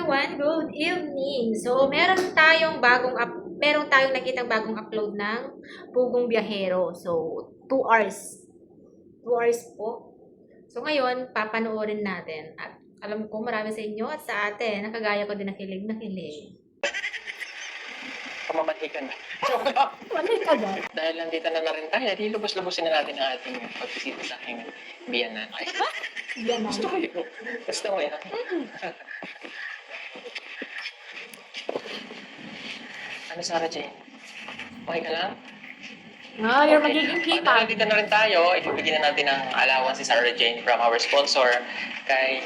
everyone, good evening. So, meron tayong nakitang bagong upload ng Pugong Biyahero. So, 2 hours. 2 hours po. So, ngayon, papanoorin natin. At alam ko marami sa inyo at sa atin, nakagaya ko din nakilig na kilig. Pamamanhikan na. Manig ka ba? Dahil nandito na rin tayo, di lubos-lubosin na natin ang ating pagbisita sa aking biyanan. Ay, Yan na. gusto ko yun. Gusto mo yan. Ano, Sarah Jane? Okay ka lang? Ah, you're magiging Pag kita. nandito na rin tayo, ibibigyan na natin ng allowance si Sarah Jane from our sponsor kay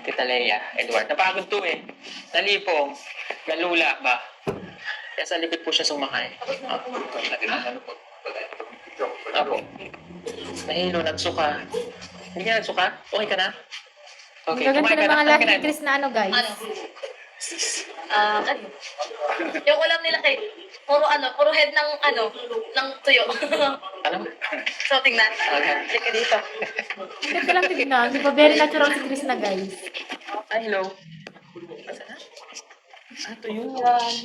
Tita Leia Edward. Napagod to eh. Nalipong. Nalula ba? Kaya sa likod po siya sumakay. Apo. Nahilo, nagsuka. Hindi ka nagsuka? Okay ka na? Okay, Gaganda kumain ng ka mga na? lahi Kumain ni ka na? Chris na ano, guys. Ano? Ano? Yung ulam nila kay puro head ng tuyo. Ano? So, tingnan. Okay. Halika dito. Hindi ko lang tignan. Di ba very natural si Chris na, guys. Ay, hello. Asa na? Ah, tuyo. Yan.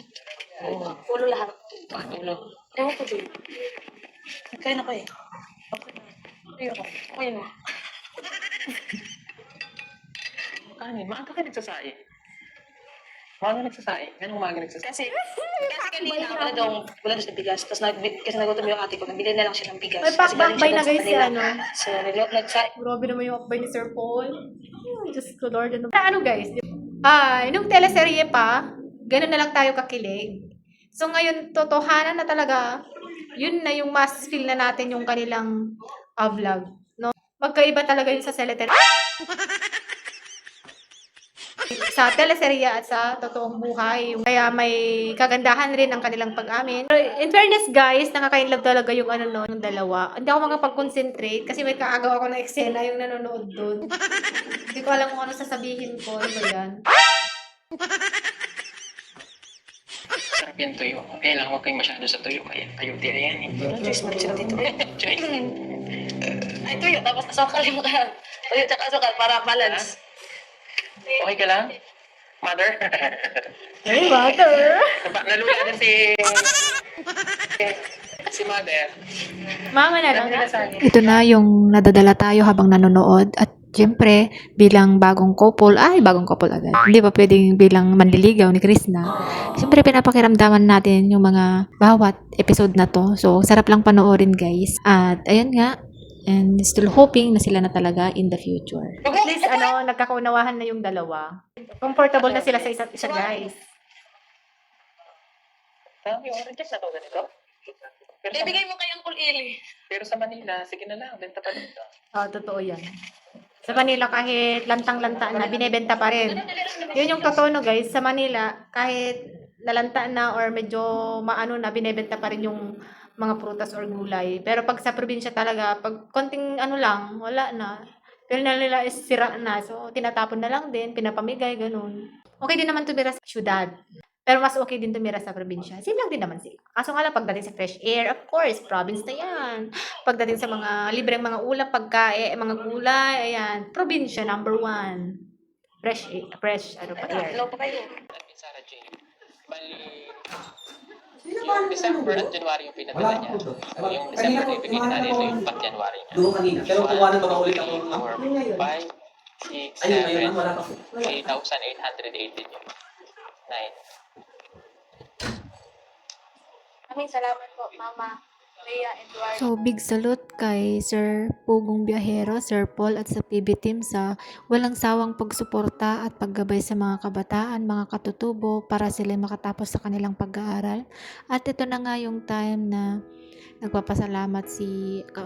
Oh, Ulo lahat. tulo. Ewan ko din. Nagkain ako eh. Tuyo ako. Okay mo. Kanin, maaga ka nagsasaing. Maaga nagsasaing. Ganun umaga nagsasaing. Kasi kanina wala daw siya bigas. Tapos kasi nagutom yung ate ko, nabili na lang siya ng bigas. May Kasi galing pakbakbay siya na, doon sa guys, si Manila. ano. So, Grabe naman yung akbay ni Sir Paul. Ay, Diyos ko, Lord. Ano guys? Nung teleserye pa, ganun na lang tayo kakilig. So ngayon, totohanan na talaga, yun na yung mas feel na natin yung kanilang vlog. No? Magkaiba talaga yun sa sa teleserye at sa totoong buhay. Kaya may kagandahan rin ang kanilang pag-amin. Pero in fairness guys, nakaka-inlove talaga yung ano no, yung dalawa. Hindi ako makapag-concentrate kasi may kaagaw ako ng eksena yung nanonood doon. Hindi ko alam kung ano sasabihin ko. Ano ba yan? Sarap yung tuyo. Okay lang, huwag kayong masyado sa tuyo. Kaya ayuti na yan eh. Choice mo rin sila dito. Joy. Ay, tuyo. Tapos asukal mo ka. Tuyo tsaka asukal para balance. Okay ka lang? Mother? Hey, mother! Nalula na si Mother. Mama na lang. Ito na yung nadadala tayo habang nanonood at syempre bilang bagong couple agad. Hindi pa pwedeng bilang manliligaw ni Krishna. Syempre pinapakiramdaman natin yung mga bawat episode na to. So sarap lang panoorin guys. At ayun nga, and still hoping na sila na talaga in the future. At least, nagkakaunawahan na yung dalawa. Comfortable na sila sa isa't isa, guys. Yung oranges na to ganito. Ibigay mo kay Uncle Ili. Pero sa Manila, sige na lang, benta pa dito. Totoo yan. Sa Manila, kahit lantang-lanta na, binebenta pa rin. Yun yung totoo, no, guys. Sa Manila, kahit lalanta na or medyo maano na, binebenta pa rin yung mga prutas or gulay. Pero pag sa probinsya talaga, pag konting ano lang, wala na. Pero nila is sira na. So, tinatapon na lang din, pinapamigay, ganun. Okay din naman tumira sa syudad. Pero mas okay din tumira sa probinsya. Same lang din naman sila. Kaso nga lang, pagdating sa fresh air, of course, province na yan. Pagdating sa mga libreng mga ulam, pagkain, mga gulay, ayan, probinsya number 1. Fresh air, Hello pa kayo. Sarah Jane. Bali, yung December at January yung pinadala niya. Yung December na ibigay na rin yung pag January niya. Doon kanina. Pero kukuhanan pa ulit ako. 4, 5, 6, Ayun, ayun, 7, wala pa. 8,880 yun. 9. Maraming salamat po, Mama Leia Edward. So, big salute kay Sir Pugong Biyahero, Sir Paul at sa PB team sa walang sawang pagsuporta at paggabay sa mga kabataan, mga katutubo para sila makatapos sa kanilang pag-aaral. At ito na nga yung time na nagpapasalamat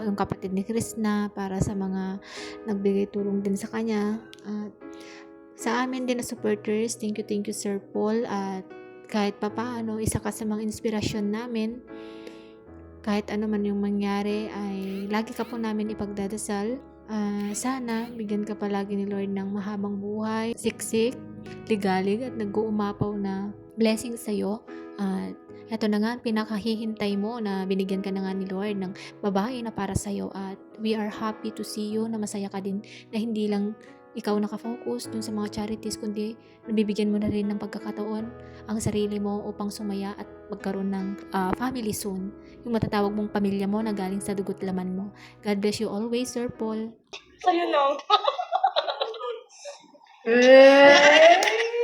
yung kapatid ni Krishna para sa mga nagbigay tulong din sa kanya. At sa amin din na supporters, thank you Sir Paul, at kahit papaano, isa ka sa mga inspirasyon namin. Kahit ano man yung mangyari, ay lagi ka po namin ipagdadasal. Sana, bigyan ka palagi ni Lord ng mahabang buhay, siksik, ligalig, at nag-uumapaw na blessing sa'yo. At eto na nga, pinakahihintay mo na binigyan ka na nga ni Lord ng babae na para sa'yo. At we are happy to see you na masaya ka din, na hindi lang ikaw nakafocus dun sa mga charities, kundi nabibigyan mo na rin ng pagkakataon ang sarili mo upang sumaya at magkaroon ng family soon. Yung matatawag mong pamilya mo na galing sa dugot laman mo. God bless you always, Sir Paul. Sa'yo lang.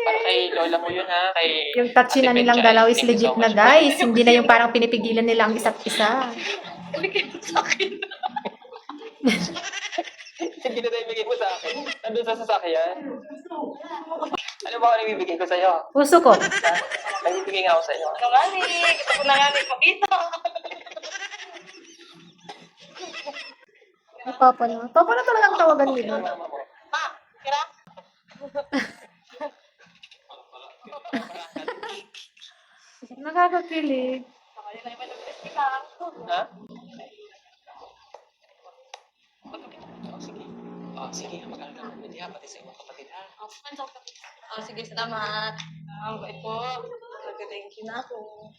Para kay lola mo yun ha, kay Yung touchy na Ate nilang Betchay. dalaw is Thank you legit so na much. guys. Hindi na yung parang pinipigilan nila ang isa't isa. Bigay mo sa akin. Hindi na tayo ibigay mo sa akin. Nandun sa sasakyan. Ano ba ang ibibigay ko sa'yo? Puso ko. Nagbibigay nga ako sa'yo. Ano nga ni? Gusto ko na nga ni makita. Papa na. Papa na talagang tawagan nila. Mama mo. Ma, kira? Nakakakilig. Ha? Oh, sige. Oh, sige. Mag-alala ka mabuti ha. Pati sa iyong kapatid ha. Oh, sige, salamat. Ang bait po. Nag-thank you na ako.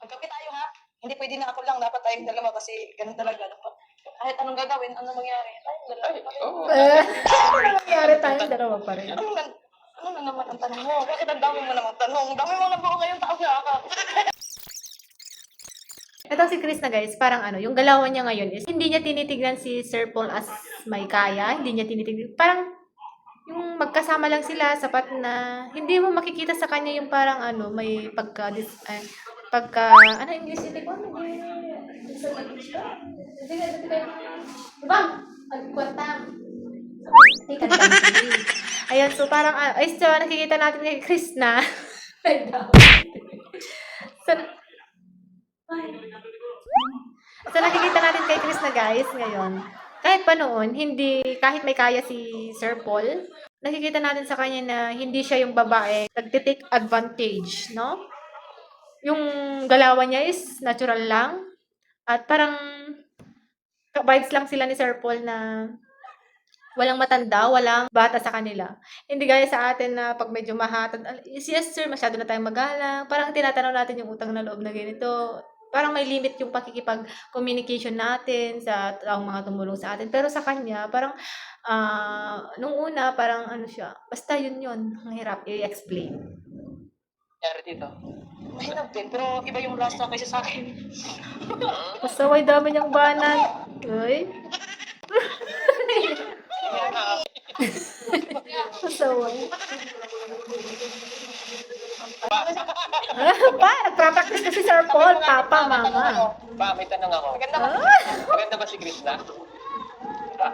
Magkape tayo ha. Hindi pwede na ako lang. Dapat tayong dalawa kasi ganun talaga. Dapat kahit anong gagawin, anong mangyari, tayong dalawa pa rin. Oo. Ano nangyari tayo? Dalawa pa rin. Ano na naman ang tanong mo? Bakit ang dami mo namang tanong? Ang dami mo na buo ngayong tao na ka. Ito si Chris na guys, parang ano, yung galawan niya ngayon is hindi niya tinitignan si Sir Paul as may kaya, hindi niya tinitignan. Parang yung magkasama lang sila, sapat na hindi mo makikita sa kanya yung parang ano, may ano English ito ko? Bang! Agkwatang. Ayun, so parang, so nakikita natin kay Chris na. So nakikita natin kay Chris na guys ngayon. Kahit pa noon, kahit may kaya si Sir Paul, nakikita natin sa kanya na hindi siya yung babae nagtitake advantage, no? Yung galawan niya is natural lang. At parang vibes lang sila ni Sir Paul na walang matanda, walang bata sa kanila. Hindi gaya sa atin na pag medyo mahatad, yes sir, masyado na tayong magalang. Parang tinatanong natin yung utang na loob na ganito. Parang may limit yung pakikipag-communication natin sa taong mga tumulong sa atin. Pero sa kanya, parang nung una, parang ano siya, basta yun. Ang hirap i-explain. Nangyari dito. Mahinag din, pero iba yung lasa kaysa sa akin. Pasaway dami niyang banan. Uy. Pasaway. Pa, nagpa-practice na si Sir Paul, Papa, Mama. Ba, may tanong ako. Maganda ba? Maganda ba si Krishna? Maganda!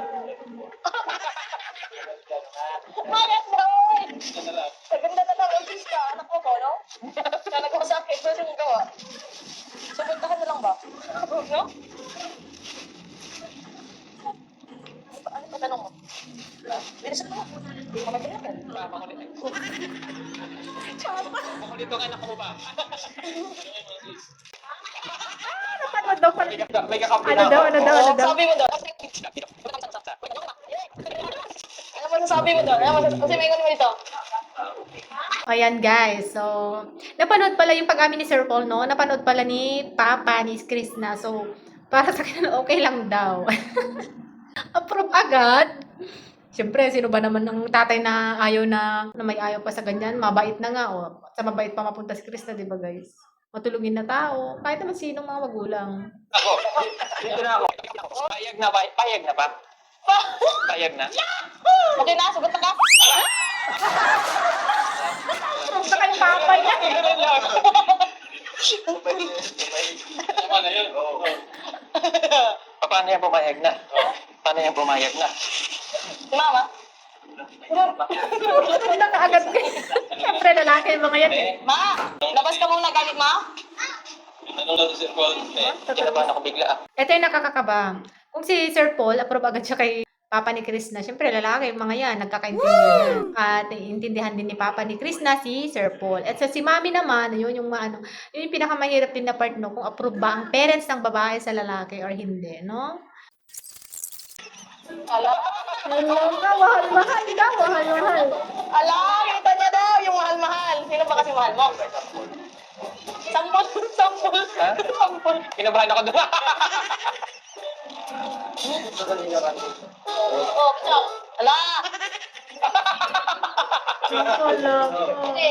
Maganda na lang, artist ka. Anak mo ko, no? Kaya nagawa sa akin, pwede mong gawa. So, puntahan na lang ba? No? Ano pa tanong mo? Bilisan mo. Hindi ka magkailangan. Ba, makulit. Makulit ang anak mo ba? Ano daw pala? May kakampi Ano daw? Sabi mo daw. Ano masasabi mo daw? Kasi may mo dito. Ayan guys, so napanood pala yung pag-amin ni Sir Paul, no? Napanood pala ni Papa, ni Chris na. So, para sa kanya, okay lang daw. Approve agad. Siyempre, sino ba naman ng tatay na ayaw na may ayaw pa sa ganyan? Mabait na nga, oh. Sa mabait pa mapunta si Chris na, di ba guys? Matulungin na tao. Kahit naman sinong mga magulang. Ako. Dito na ako. Payag na ba? Payag na ba? Payag na? Okay na, sagot na ka. Sa kayong papa niya. Tama na yun. Paano yan pumayag na? Paano yan pumayag na? Si Mama? Matunda ka agad kayo. Siyempre, lalaki yung mga yan. Ma! Labas ka muna galit, Ma? Ano lang si Sir Paul? Kinabahan ako bigla. Ito yung nakakakaba. Kung si Sir Paul, approve agad siya kay Papa ni Chris na. Siyempre, lalaki, yung mga yan, nagkakaintindihan. At naiintindihan din ni Papa ni Chris na si Sir Paul. At si Mami naman, yun yung yun yung pinakamahirap din na part, no? Kung approve ba ang parents ng babae sa lalaki or hindi, no? Ala, Mahal daw. ala, kita niya daw yung mahal-mahal. Sino ba kasi mahal mo? Sampol. Ha? Sampol. Kinabahan ako doon. Oo, bitaw. Ala! Wala. Hindi.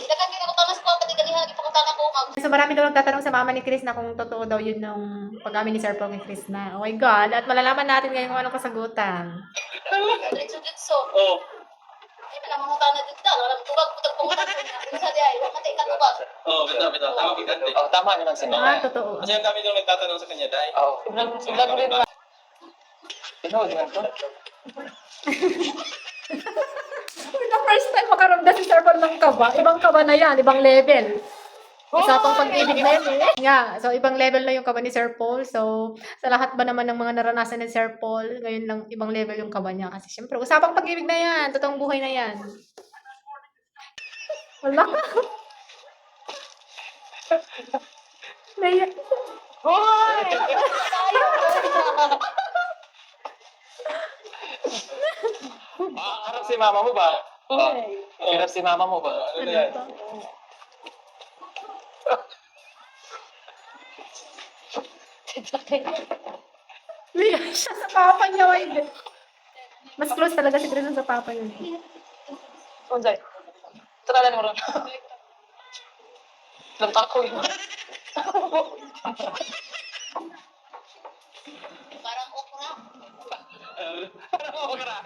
Dagan kinakutanas ko, pati ganihan, ipakutana ko. So marami daw nagtatanong sa mama ni Chris na kung totoo daw yun nung pag-amin ni Sir Paul kay Chris na. Oh my God. At malalaman natin ngayon kung anong kasagutan. Diretso-diretso. Oo. Ay, pinamamutana dito. Alam, tubag, putag pangutan ko niya. Kung sa di ay, wag matay ka tubag. Oo, bitaw. Tama kikante. Oh, tama naman si Mama. Totoo. Kasi ang kami doon nagtatanong sa kanya, dahil. Oo. Vlog rin ba? Pinood man to. The first time makaramdam si Sir Paul ng kaba, ibang kaba na yan, ibang level. Usapang pag-ibig na yun eh. Yeah, so ibang level na yung kaba ni Sir Paul. So, sa lahat ba naman ng mga naranasan ni Sir Paul, ngayon lang ibang level yung kaba niya. Kasi syempre, usapang pag-ibig na yan. Totoong buhay na yan. Wala ka. Naiyak. Hoy! Harap si Mama mo ba? Harap si Mama mo ba? Ano na yan? Naiyak siya sa papa niya. Why? Mas close talaga si Chris sa papa niya. Unjay. Taralan mo ron. Lamtak ko yun. Parang okra. Parang okra.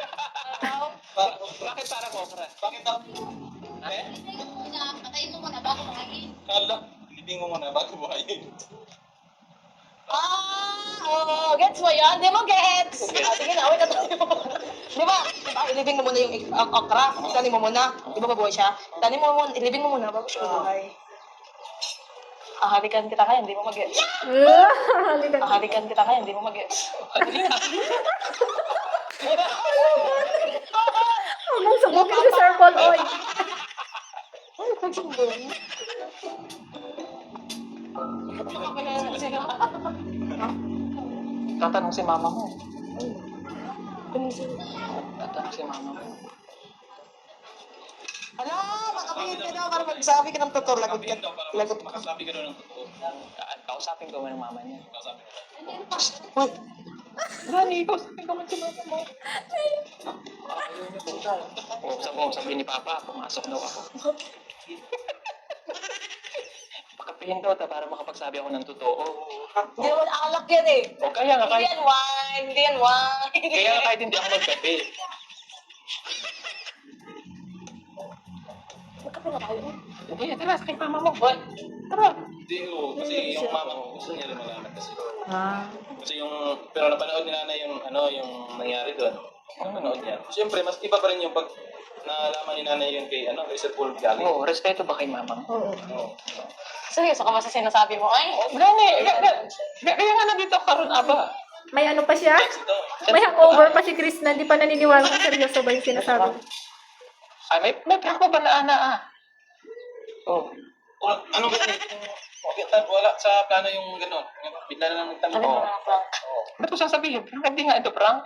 Bakit parang okra? Bakit daw? Eh? Patayin mo muna bago kumain. Kala, libing mo muna bago buhayin. Gets mo yan? Di mo gets? Sige na, away na tayo. Di ba? Ilibing mo muna yung okra. Tanim mo muna. Di ba mabuhay siya? Tanim mo muna, ilibing mo muna bago siya mabuhay. Ahalikan kita kaya, hindi mo mag-gets. Ahalikan kita kaya, hindi mo mag-gets. Anong subukin si Sir Paul, oy. Tatanong si Mama mo. Tatanong si Mama mo. Hala, makapihit ka daw para magsabi ka ng totoo. Lagot ka. Lagot ka. Makasabi ka doon ng totoo. Kausapin ko man ng Mama niya. Kasabi ka. Nani, kausapin ko man si Mama mo. Sabi ni Papa, pumasok daw ako. Pakapihin daw ta para makapagsabi ako ng totoo. Hindi naman alak yan eh. O kaya nga Hindi kahit, yan wine. Hindi yan wine. kaya nga kahit hindi ako magkape. Magkape na tayo. Hindi, tara, sakay Mama mo. Hoy, tara. Hindi, oo. Kasi yung mama ko, gusto niya rin malaman kasi. Kasi pero napanood ni nanay yung, yung nangyari doon. Napanood niya. Siyempre, mas iba pa rin yung pag nalaman ni nanay yun kay, kay Sir Paul galing. Oo, respeto ba kay Mama mo? Oo. Seryoso ka ba sa sinasabi mo? Ay, Kaya nga nandito karon aba. May ano pa siya? May hangover pa si Chris na hindi pa naniniwala kung seryoso ba yung sinasabi. Ay, may prank pa ba na ana Oh. Ano ba wala sa plano yung gano'n. Bigla na lang nagtanong. ano Oo. mga prank? Ba't ko sasabihin? Prank hindi nga ito prank.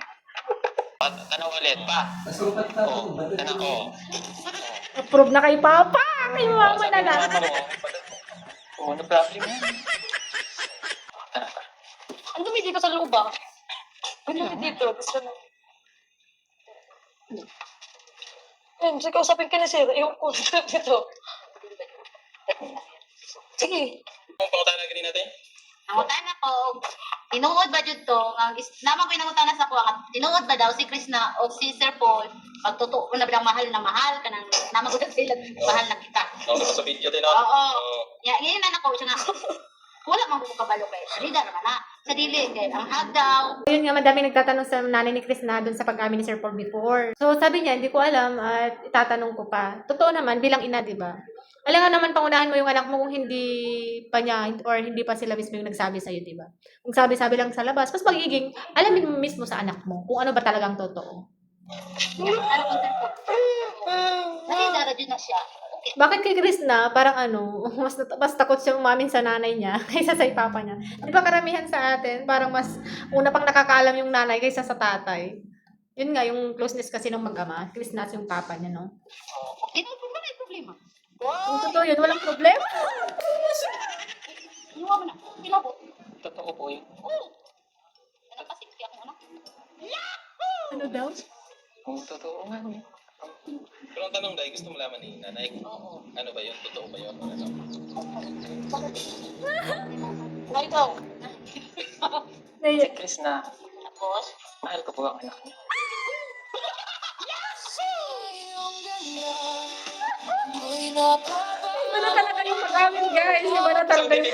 Tanaw ulit pa. Oo, tanaw ko. Approve na kay Papa. Kay Mama na lang. Oo, ano problem yan? Ang dumi dito sa loob ah. Ang dumi dito. Gusto na. Ayun, sige, kausapin ka ni Sir. Yung concept dito. Sige. Ang pangutan na ganin natin? Nangutan ako, tinuod ba dyan to? Naman ko yung nangutan sa ako, tinuod ba daw si Chris na o si Sir Paul, pagtotoo na bilang mahal ka nang naman ko sila, mahal na kita. Oo, sa video din. Oo. Ngayon na ako, siya nga, wala mang ko kabalo kay Sarida naman na. Sa dili, kay ang hag daw. Yun nga, madami nagtatanong sa nanay ni Chris na doon sa pag-amin ni Sir Paul before. So, sabi niya, hindi ko alam at itatanong ko pa. Totoo naman, bilang ina, di ba? Alam nga naman, pangunahan mo yung anak mo kung hindi pa niya or hindi pa sila mismo yung nagsabi sa'yo, di ba? Kung sabi-sabi lang sa labas, mas magiging, alamin mo mismo sa anak mo kung ano ba talagang totoo. Ano ko Sir Paul? Sarida, radyo na siya. Okay. Bakit kay Chris na, parang mas takot siyang umamin sa nanay niya kaysa sa papa niya. Di ba karamihan sa atin, parang mas una pang nakakaalam yung nanay kaysa sa tatay. Yun nga, yung closeness kasi ng mag-ama. Chris na yung papa niya, no? Okay, no problema, may problema. Kung totoo yun, walang problema. Inuwa mo na. Pinabot. Totoo po yun. Oo. Ano kasi Ano daw? Kung totoo nga eh. Pero ang tanong dahil gusto mo malaman ni nanay kung ano ba yun, totoo ba yun? Ano? Ay, daw. Si Chris na, Tapos, mahal ko po ang anak niya. Iba na talaga yung pag-amin, guys. Iba na talaga yung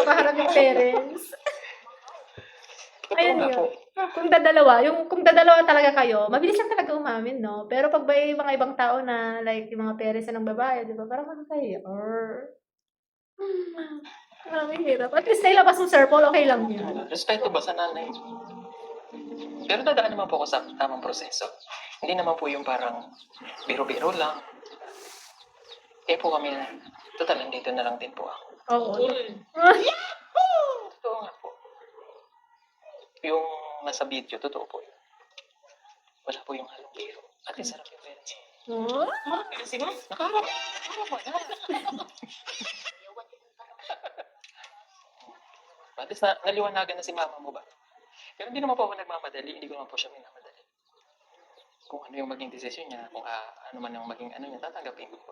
kaharap yung parents. Totoo Ayun nga po. yun. Kung dadalawa talaga kayo, mabilis lang talaga umamin, no? Pero pag may mga ibang tao na, like, yung mga parents na ng babae, di ba? Parang ano kayo? Marami hirap. At least nailabas mo, Sir Paul, okay lang yun. Respeto ba sa nanay? Pero dadaan naman po ako sa tamang proseso. Hindi naman po yung parang biro-biro lang. Eh po kami na, total, nandito na lang din po ako. Oo. Totoo nga po. Yung nasa video, totoo po yun. Wala po yung halong biro. At least sarap yung parents. Oh? Kasi nga, nakaharap. Nakaharap mo na. At least naliwanagan na si mama mo ba? Pero hindi naman po ako nagmamadali. Hindi ko naman po siya minamadali. Kung ano yung maging desisyon niya, kung ano man yung maging ano niya, tatanggapin ko po.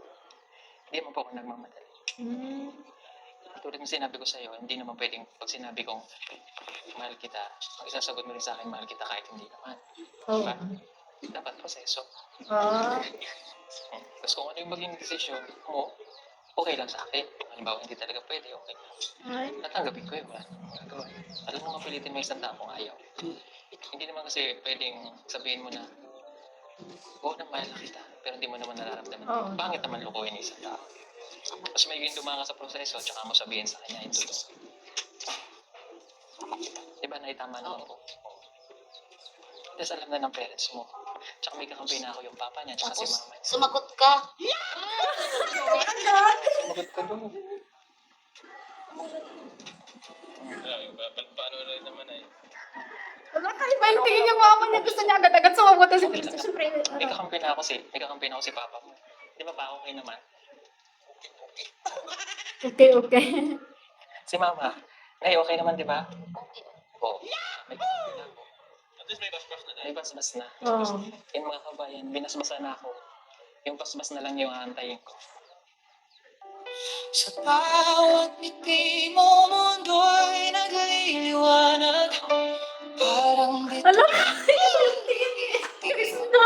Hindi naman po ako nagmamadali. Tulad ng sinabi ko sa'yo, hindi naman pwedeng pag sinabi kong mahal kita, ang isasagot mo rin sa akin, mahal kita kahit hindi naman. Oo. Diba? Dapat proseso. Ah. Tapos kung ano yung maging desisyon mo, okay lang sa akin. Halimbawa, hindi talaga pwede, okay lang. Ay. Tatanggapin ko yun. Wala akong gagawin. Alam mo nga pilitin mo isang tao kung ayaw. Hindi naman kasi pwedeng sabihin mo na, oo na mahal kita, pero hindi mo naman nararamdaman. Oo. Pangit naman lukuhin ng isang tao. Mas may dumanga sa proseso, tsaka mo sabihin sa kanya yung totoo. Diba, naitama naman po. Tapos alam na ng parents mo. Tsaka may kakampi na ako yung papa niya, tsaka si tapos, mama niya. sumagot ka. Sumagot ka doon. Paano rin naman ay? Wala kayo ba yung tingin yung mama niya? Gusto niya agad-agad sumagot na si Cristo. Siyempre, May kakampi na ako si papa mo. Di ba pa okay naman? okay. Si mama, nay okay naman di ba? Oo. May kakampi na ako. At least may basbas na May dahil. basbas na. Oo. Yung mga kabayan, binasbasan na ako. Yung basbas na lang yung aantayin ko. Sa bawat ngiti mo, mundo'y nagliliwanag. Parang di Alam mo, yung tingin ni Cristo.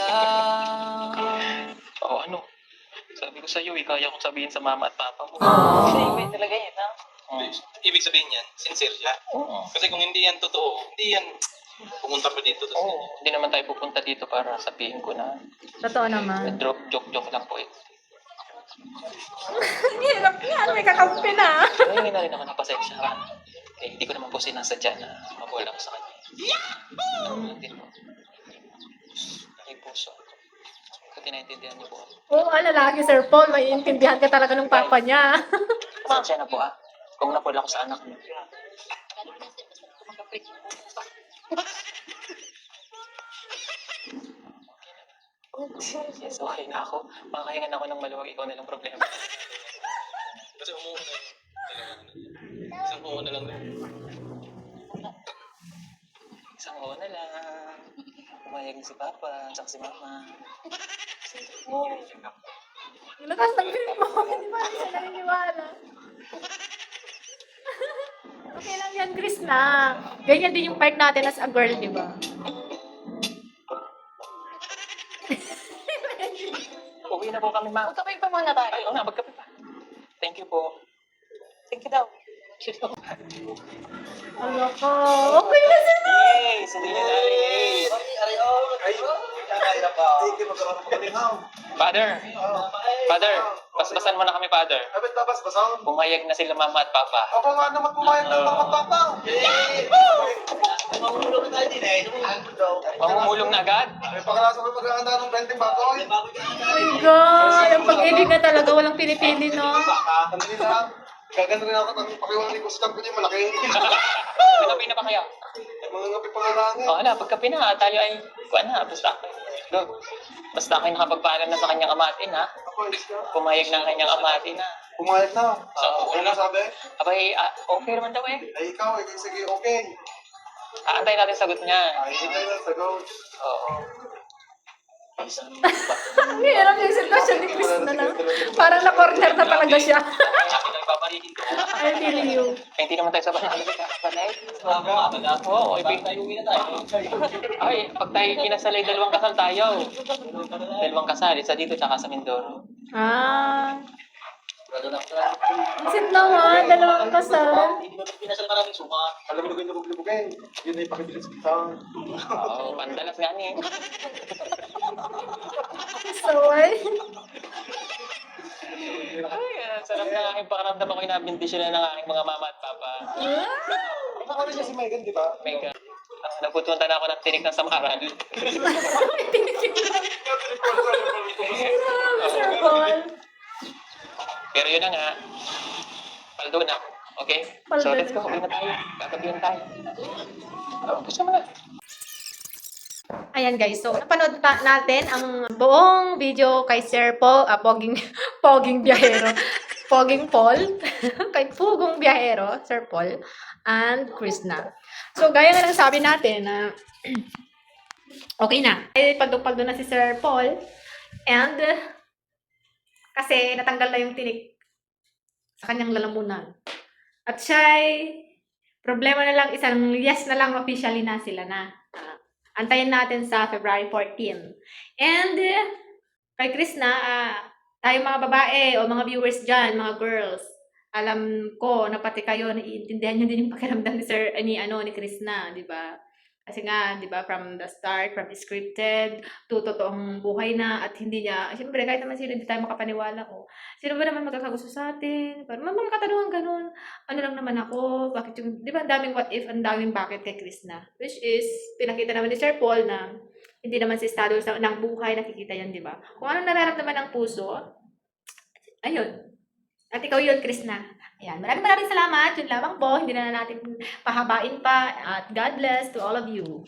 papaalam. Oo, ano? Sabi ko sa'yo, kaya kong sabihin sa mama at papa mo. Sa iba talaga yan, ha? Ibig sabihin yan, sincere siya. Oo. Kasi kung hindi yan totoo, hindi yan pumunta pa dito. Tapos Oo. Hindi naman tayo pupunta dito para sabihin ko na Totoo naman. joke lang po eh. Ang hirap yan. May kakampi na. Ngayon na rin ako ng pasensya. Eh, hindi ko naman po sinasadya na mabola ko sa kanya. Ano lang din po. May puso. Kung tinaintindihan niyo po ako. Oo, lalaki, Sir Paul. Maiintindihan ka talaga ng papa niya. Pasensya na po kung napula ko sa anak niyo. Yes, okay na ako. Makakahingan ako ng maluwag, ikaw na lang problema. kasi umuuna yun. Isang umuuna lang din. Isang oo na lang. Umayag na si Papa, tsaka si Mama. Lakas ng grip mo. Hindi ba siya naniniwala? Okay lang yan, Chris na. Ganyan din yung part natin as a girl, di ba? Uwi na po kami, Ma. Magkabay pa muna tayo. Ay, oo na, magkape pa. Thank you po. Thank you daw. Ano ka? Okay na sila. Yay! Sali na namin. Father, basbasan mo na kami, Father. Dapat tapos basang. Pumayag na sila Mama at Papa. Ako nga naman pumayag ng mga papa. Mamumulong na agad. May pangalasa ko maghahanda ng 20 bagoy. Oh my God. Ang pag-ibig na talaga. Walang pinipili, no? Sandali lang. Gaganda rin ako ng pakiwala ko sa ko niya malaki. Pagkapi na ba kayo? Mga ngapi pangalangin. Oo na, pagkapi na. Tayo ay, kuha na, basta ako. Go. Basta ako nakapagpaalam na sa kanyang ama at ina. Ako, alis ka. Pumayag na ang kanyang ama at ina. Pumayag na. Oo. Ano na sabi? Abay, okay naman daw eh. Ay ikaw, sige, okay. Aantayin natin sagot niya. Hindi tayo na sagot. Oo. Ang hirap yung sitwasyon ni Chris na lang. Parang na-corner na talaga siya. I feel you. Ay, hindi naman tayo sa banal. Oo, ay, pag tayo kinasalay, dalawang kasal tayo. Dalawang kasal, isa dito tsaka sa Mindoro. Ah. Isip naman, dalawang kasal. Alam mo na kayo nabugin. Yun ay pakibilis kita. Oo, pandalas nga niya. So, ay. Ay, sarap na aking pakaramdam ako inabindisyon na ng aking mga mama at papa. Ako rin siya si Megan, di ba? Mega. Nagputunta na ako ng tinik ng samaran. Sir Paul. Pero yun na nga. Paldo na. Okay? So, Paldo let's go. Uwi na tayo. Kakabihan tayo. Gusto mo na. Ayan guys, so napanood natin ang buong video kay Sir Paul, Poging Biyahero, Poging Paul, kay Pugong Biyahero, Sir Paul, and Krishna. So gaya nga ng sabi natin na okay na. Paldo na si Sir Paul and kasi natanggal na yung tinik sa kanyang lalamunan. At siya'y problema na lang, isang yes na lang officially na sila na. Antayin natin sa February 14. And kay Krishna, tayo mga babae o mga viewers dyan, mga girls, alam ko na pati kayo naiintindihan nyo din yung pakiramdam ni Krishna, di ba? Kasi nga, di ba, from the start, from scripted to totoong buhay na at hindi niya, siyempre, kahit naman sino, hindi tayo makapaniwala ko. Sino ba naman magkakagusto sa atin? Parang mga katanungan ganun. Ano lang naman ako? Bakit yung, di ba, ang daming what if, ang daming bakit kay Krishna? Which is, pinakita naman ni Sir Paul na hindi naman si estado ng buhay, nakikita yan, di ba? Kung ano nararamdaman ng puso, ayun. At ikaw yun, Krishna. Ayan, maraming salamat. Yun lamang po. Hindi na natin pahabain pa. At God bless to all of you.